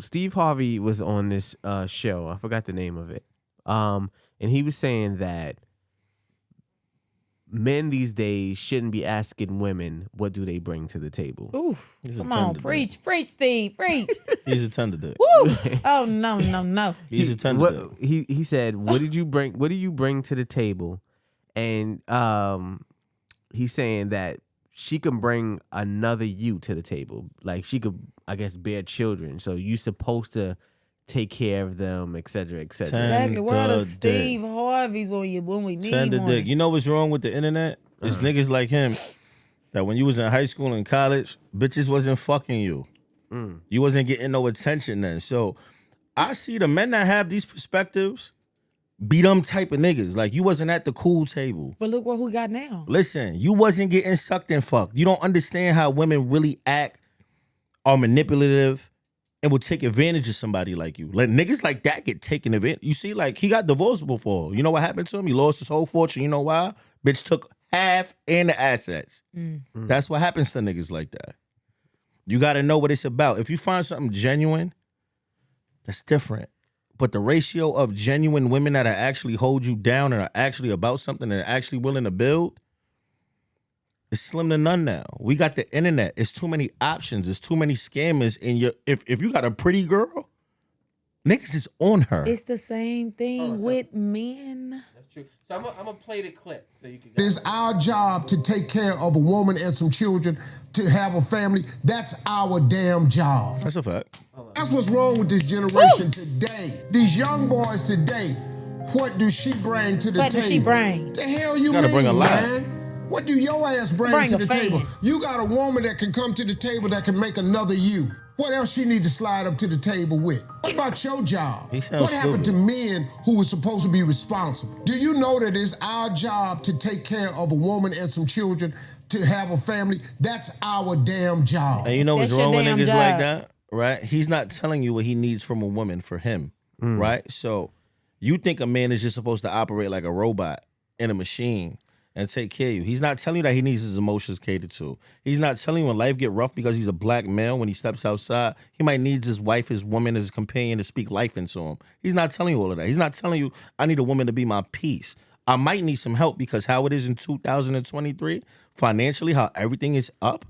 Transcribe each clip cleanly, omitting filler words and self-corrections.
Steve Harvey was on this show. I forgot the name of it. And he was saying that men these days shouldn't be asking women what do they bring to the table. Ooh, come on, preach, Steve, preach. He's a tender dick. Woo! Oh no. He's a tender dick. He said, "What did you bring? What do you bring to the table?" And he's saying that she can bring another you to the table. Like she could, I guess, bear children. So you supposed to take care of them, et cetera, et cetera. Exactly. Where are the Steve Harveys when we need tender one? Dick. You know what's wrong with the internet? It's niggas like him that when you was in high school and college, bitches wasn't fucking you. You wasn't getting no attention then. So I see the men that have these perspectives be them type of niggas. Like you wasn't at the cool table. But look what we got now. Listen, you wasn't getting sucked and fucked. You don't understand how women really act, are manipulative, and will take advantage of somebody like you. Let niggas like that get taken advantage. You see, like he got divorced before. You know what happened to him? He lost his whole fortune. You know why? Bitch took half and the assets. That's what happens to niggas like that. You got to know what it's about. If you find something genuine, that's different. But the ratio of genuine women that actually hold you down and are actually about something and are actually willing to build, it's slim to none now. We got the internet. It's too many options. It's too many scammers. And if you got a pretty girl, niggas is on her. It's the same thing with men. That's true. So I'm gonna play the clip so you can. It is our job to take care of a woman and some children, to have a family. That's our damn job. That's a fact. That's what's wrong with this generation today. These young boys today, what do she bring to the table? What does she bring? The hell you Gotta mean, bring a lot. man? What do your ass bring to the table? You got a woman that can come to the table that can make another you. What else she need to slide up to the table with? What about your job? What happened to men who were supposed to be responsible? Do you know that it's our job to take care of a woman and some children, to have a family? That's our damn job. And you know what's wrong with niggas like that, right? He's not telling you what he needs from a woman for him, right? So you think a man is just supposed to operate like a robot in a machine and take care of you. He's not telling you that he needs his emotions catered to. He's not telling you when life get rough because he's a black male, when he steps outside, he might need his wife, his woman, his companion to speak life into him. He's not telling you all of that. He's not telling you, I need a woman to be my peace. I might need some help because how it is in 2023, financially, how everything is up,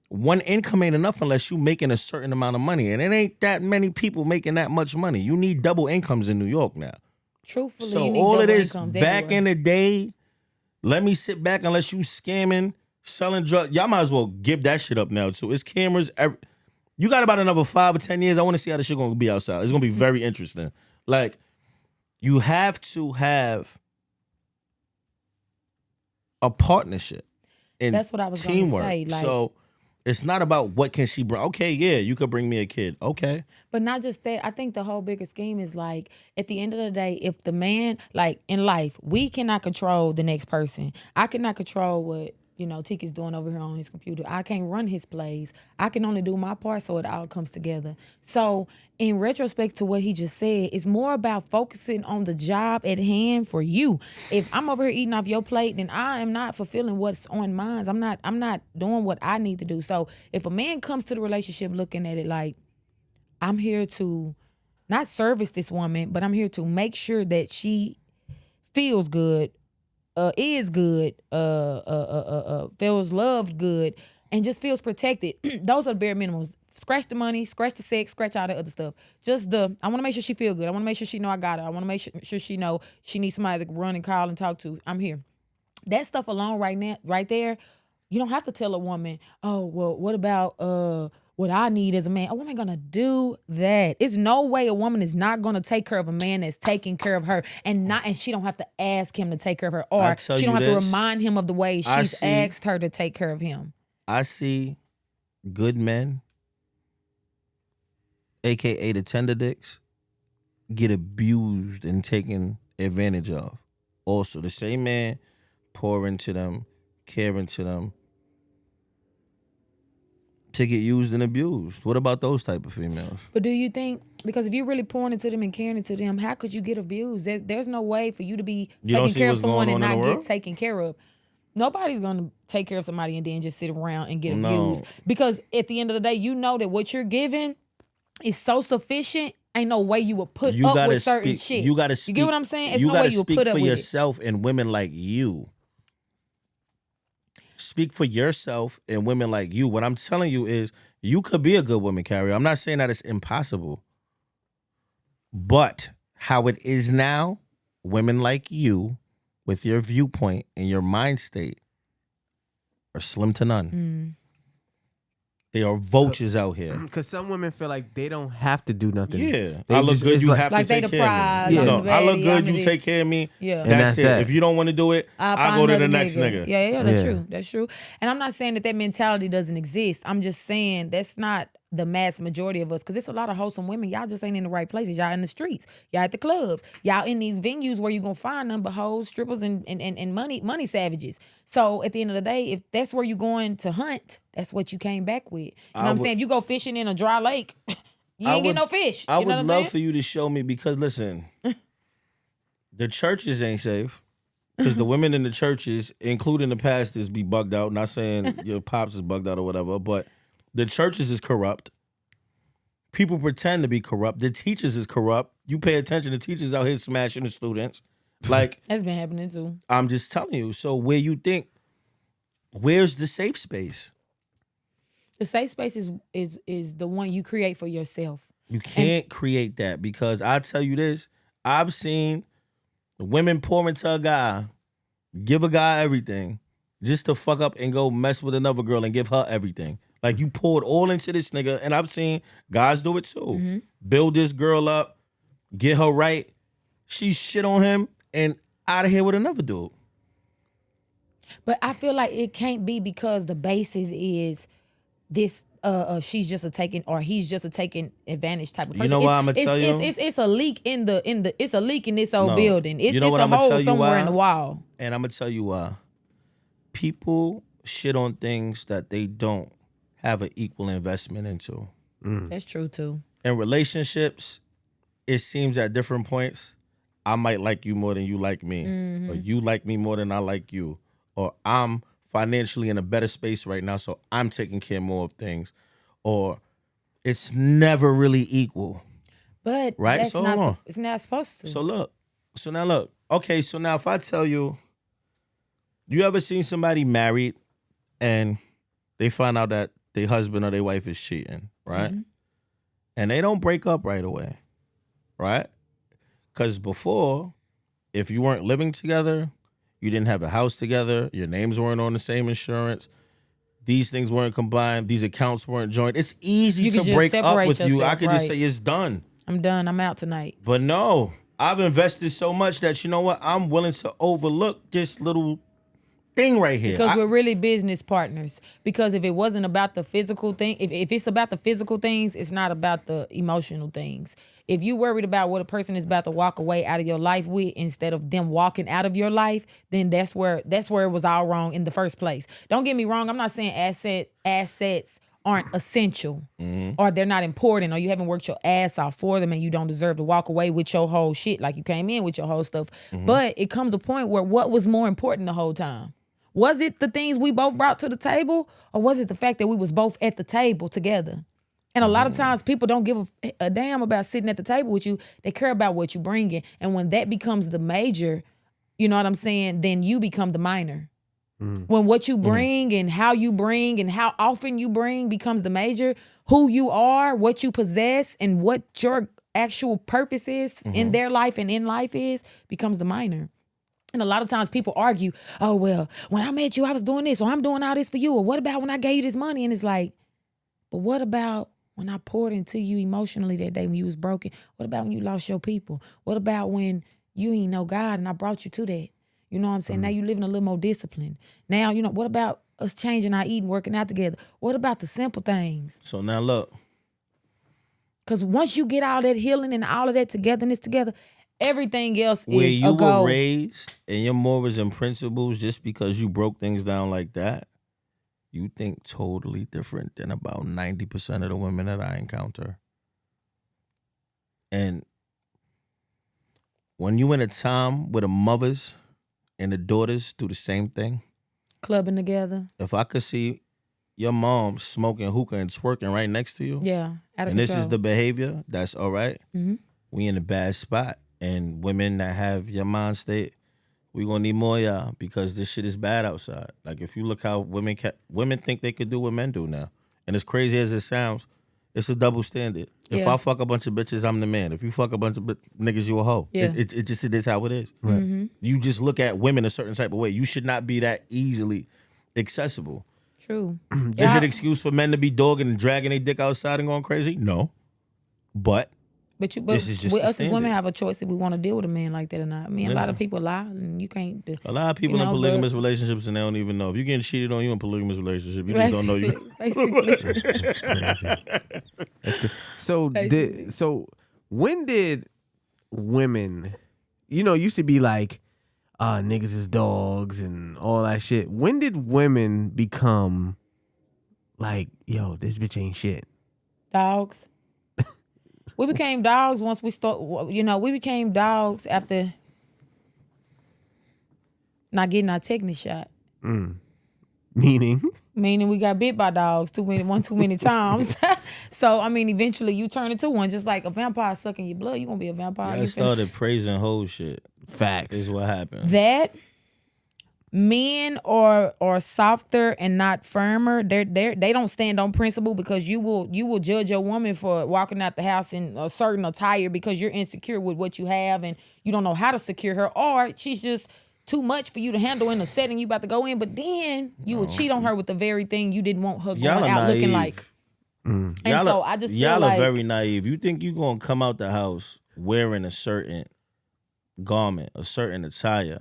one income ain't enough unless you making a certain amount of money. And it ain't that many people making that much money. You need double incomes in New York now. Truthfully, so you need all double of this incomes back everywhere. in the day, let me sit back unless you scamming, selling drugs. Y'all might as well give that shit up now too. It's cameras. You got about another 5 or 10 years. I want to see how this shit gonna be outside. It's gonna be very interesting. Like, you have to have a partnership and that's what I was teamwork. gonna say. Like, so it's not about what can she bring. Okay, yeah, you could bring me a kid. Okay. but not just that. I think the whole bigger scheme is like, at the end of the day, if the man, like in life, we cannot control the next person. I cannot control what, Tiki's doing over here on his computer. I can't run his plays. I can only do my part so it all comes together. So in retrospect to what he just said, it's more about focusing on the job at hand for you. If I'm over here eating off your plate, then I am not fulfilling what's on mine. I'm not doing what I need to do. So if a man comes to the relationship looking at it like, I'm here to not service this woman, but I'm here to make sure that she feels good, is good, feels loved good, and just feels protected. Those are the bare minimums. Scratch the money, scratch the sex, scratch all the other stuff. Just I want to make sure she feel good. I want to make sure she know I got her. I want to make sure she know she needs somebody to run and call and talk to. I'm here. That stuff alone right there, you don't have to tell a woman, oh, well, what about what I need as a man? A woman gonna do that. It's no way a woman is not gonna take care of a man that's taking care of her, and she don't have to ask him to take care of her, or she don't have to remind him of the way she's asked her to take care of him. I see good men, AKA the tender dicks, get abused and taken advantage of. Also, the same man pour into them, care into them, to get used and abused. What about those type of females? But do you think, because if you're really pouring into them and caring into them, how could you get abused? There's no way for you to be taking care of someone and not get taken care of. Nobody's going to take care of somebody and then just sit around and get abused. Because at the end of the day, you know that what you're giving is so sufficient, ain't no way you would put up with certain shit. You gotta speak. You get what I'm saying? It's you no gotta way you would speak put up for with yourself and women like you. Speak for yourself and women like you. What I'm telling you is you could be a good woman carrier. I'm not saying that it's impossible. But how it is now, women like you, with your viewpoint and your mind state, are slim to none. They are vultures out here. Because some women feel like they don't have to do nothing. Yeah. They I look just- good, it's you like- have Like to they take the care prize, of me. I'm No, the I look baddie, good, I'm you this. take care of me. Yeah. And That's that's it. that. If you don't want to do it, I'll I find go to the another next nigga. Yeah, that's Yeah. true. That's true. And I'm not saying that mentality doesn't exist. I'm just saying that's not the mass majority of us, because it's a lot of wholesome women. Y'all just ain't in the right places. Y'all in the streets. Y'all at the clubs. Y'all in these venues where you gonna find them but hoes, strippers, and money savages. So at the end of the day, if that's where you going to hunt, that's what you came back with. You know what I'm saying? If you go fishing in a dry lake, you ain't get no fish. I You know would what I'm love saying? for you to show me, because listen, the churches ain't safe. Because the women in the churches, including the pastors, be bugged out. Not saying your pops is bugged out or whatever, but the churches is corrupt. People pretend to be corrupt. The teachers is corrupt. You pay attention, the teachers out here smashing the students. Like, That's been happening too. I'm just telling you. So where you think, where's the safe space? The safe space is the one you create for yourself. You can't create that, because I tell you this, I've seen women pour into a guy, give a guy everything, just to fuck up and go mess with another girl and give her everything. Like, you poured all into this nigga, and I've seen guys do it too. Build this girl up, get her right. She shit on him and out of here with another dude. But I feel like it can't be because the basis is this. She's just a taking, or he's just a taking advantage type of person. You know what I'ma tell you? It's a leak in the it's a leak in this old No. building. It's, You know it's what a I'ma tell hole you somewhere why? in the wall. And I'm going to tell you why. People shit on things that they don't have an equal investment into. That's true too. In relationships, it seems at different points, I might like you more than you like me. Or you like me more than I like you. Or I'm financially in a better space right now, so I'm taking care more of things. Or it's never really equal. But Right? that's So not. hold on. It's not supposed to. So now look. Okay, so now if I tell you, you ever seen somebody married and they find out that their husband or their wife is cheating, right? And they don't break up right away, right? Because before, if you weren't living together, you didn't have a house together, your names weren't on the same insurance, these things weren't combined, these accounts weren't joined, it's easy You to could just break up separate with you. I yourself, could just right. say it's done. I'm done. I'm out tonight. But no, I've invested so much that, you know what, I'm willing to overlook this little thing right here. Because we're really business partners. Because if it wasn't about the physical thing, if it's about the physical things, it's not about the emotional things. If you worried about what a person is about to walk away out of your life with instead of them walking out of your life, then that's where it was all wrong in the first place. Don't get me wrong. I'm not saying assets aren't essential or they're not important or you haven't worked your ass off for them and you don't deserve to walk away with your whole shit like you came in with your whole stuff. But it comes a point where what was more important the whole time? Was it the things we both brought to the table, or was it the fact that we was both at the table together? And a lot of times people don't give a damn about sitting at the table with you. They care about what you bringing. And when that becomes the major, you know what I'm saying, then you become the minor. When what you bring and how often you bring becomes the major, who you are, what you possess, and what your actual purpose is in their life and in life is, becomes the minor. And a lot of times people argue, oh, well, when I met you, I was doing this, or I'm doing all this for you, or what about when I gave you this money? And it's like, but what about when I poured into you emotionally that day when you was broken? What about when you lost your people? What about when you ain't know God and I brought you to that? You know what I'm saying? Now you living a little more disciplined. Now, you know, what about us changing our eating, working out together? What about the simple things? So now look. Because once you get all that healing and all of that togetherness together, everything else Where is you a go. were raised and your morals and principles, just because you broke things down like that, you think totally different than about 90% of the women that I encounter. And when you in a time where the mothers and the daughters do the same thing, Clubbing together. if I could see your mom smoking hookah and twerking right next to you, Yeah, out of and control. this is the behavior, that's all right. Mm-hmm. We in a bad spot. And women that have your mind state, we gonna need more of y'all because this shit is bad outside. Like if you look how women think they could do what men do now. And as crazy as it sounds, it's a double standard. If I fuck a bunch of bitches, I'm the man. If you fuck a bunch of niggas, you a hoe. Yeah. It just it is how it is. Right. Mm-hmm. You just look at women a certain type of way. You should not be that easily accessible. True. Is it excuse for men to be dogging and dragging their dick outside and going crazy? No. But this is just with the us as women standard. have a choice if we want to deal with a man like that or not. I mean, a lot of people lie, and you can't. A lot of people in polygamous relationships and they don't even know. If you're getting cheated on, you in a polygamous relationship. You just don't know you. Basically. That's good. So when did women, used to be like, niggas is dogs and all that shit. When did women become like, yo, this bitch ain't shit? Dogs. We became dogs once we start. We became dogs after not getting our tetanus shot. Meaning we got bit by dogs too many times. So I mean, eventually you turn into one, just like a vampire sucking your blood. You gonna be a vampire. I started praising whole shit. facts Is what happened. That men are softer and not firmer. They don't stand on principle because you will judge a woman for walking out the house in a certain attire because you're insecure with what you have and you don't know how to secure her, or she's just too much for you to handle in the setting you about to go in. But then you will cheat on her with the very thing you didn't want her going out looking like. And so I just feel y'all like are very naive. You think you gonna come out the house wearing a certain garment, a certain attire,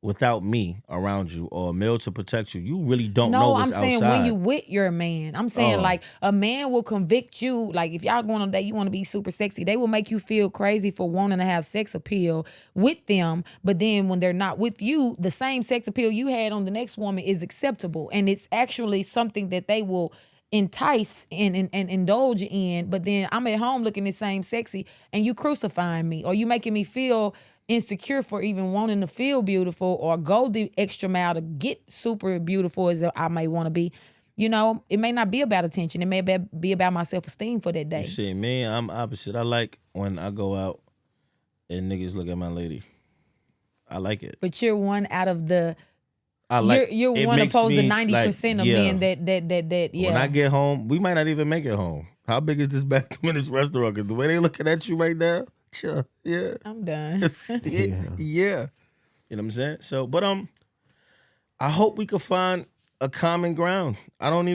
without me around you or a male to protect you? You really don't know what's outside. No, I'm saying when you with your man. I'm saying like a man will convict you. Like if y'all going on a date, you want to be super sexy. They will make you feel crazy for wanting to have sex appeal with them. But then when they're not with you, the same sex appeal you had on the next woman is acceptable. And it's actually something that they will entice and indulge in. But then I'm at home looking the same sexy and you crucifying me, or you making me feel insecure for even wanting to feel beautiful or go the extra mile to get super beautiful as I may want to be. It may not be about attention. It may be about my self-esteem for that day. You see, me, I'm opposite. I like when I go out and niggas look at my lady. I like it. But you're one out of the you're it one makes opposed to me, 90% of men that yeah. When I get home, we might not even make it home. How big is this bathroom in this restaurant? Because the way they looking at you right now, yeah. I'm done. Yeah. You know what I'm saying? So, but I hope we could find a common ground. I don't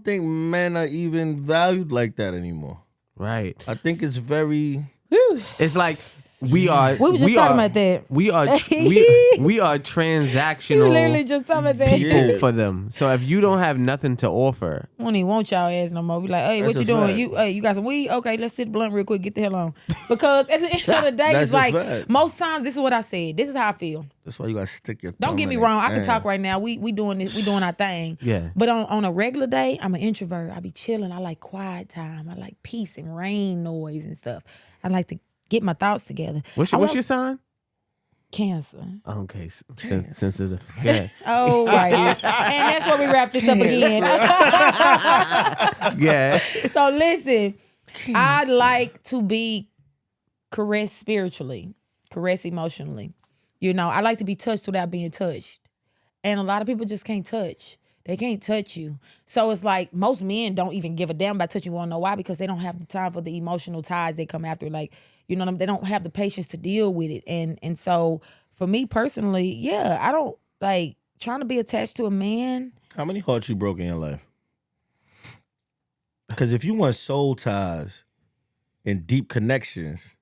think men are even valued like that anymore. right. I think it's very It's like we are. We were just talking about that. We are transactional. You literally just talking about that. people Yeah. for them. So if you don't have nothing to offer, We don't even want y'all ass no more. We like, hey, That's what you a doing? fact. You got some weed? Okay, let's sit blunt real quick. Get the hell on. Because at the end of the day, That's it's a like fact. most times this is what I said. This is how I feel. That's why you gotta stick your Don't thumb get me in wrong. it. I can Man. talk right now. We doing this. We doing our thing. Yeah. But on a regular day, I'm an introvert. I be chilling. I like quiet time. I like peace and rain noise and stuff. I like to get my thoughts together. what's your sign? Cancer. Okay, sensitive. Yeah, Oh, right. And that's where we wrap this up again. yeah. So listen, I like to be caressed spiritually, caressed emotionally. I like to be touched without being touched. And a lot of people just can't touch. They can't touch you. So it's like most men don't even give a damn about touching. You want to know why? Because they don't have the time for the emotional ties they come after. Like, they don't have the patience to deal with it. And so for me personally, yeah, I don't like trying to be attached to a man. How many hearts you broke in your life? Because if you want soul ties and deep connections,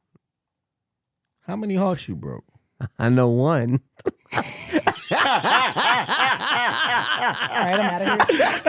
how many hearts you broke? I know one. All right, I'm out of here.